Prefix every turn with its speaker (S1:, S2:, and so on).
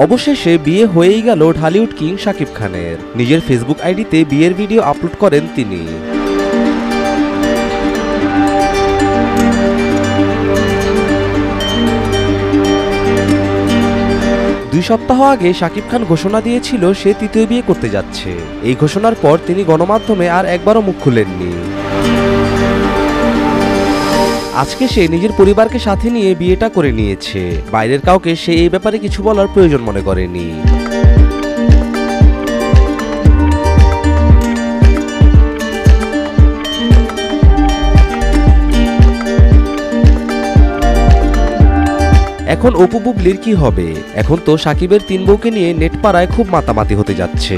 S1: অবশেষে বিয়ে হয়েই গেল ঢালিউড কিং শাকিব খানের। নিজের ফেসবুক আইডিতে বিয়ের ভিডিও আপলোড করেন তিনি। দুই সপ্তাহ আগে শাকিব খান ঘোষণা দিয়েছিল সে তৃতীয় বিয়ে করতে যাচ্ছে। এই ঘোষণার পর তিনি গণমাধ্যমে আর একবারও মুখ খুলেননি। আজকে সে নিজের পরিবারকে সাথে নিয়ে বিয়েটা করে নিয়েছে। বাইরের কাউকে সে এই ব্যাপারে কিছু বলার প্রয়োজন মনে করেনি। এখন অপু বুবলির কি হবে? এখন তো শাকিবের 3 বউকে নিয়ে নেট পাড়ায় খুব মাতামাতি হতে যাচ্ছে।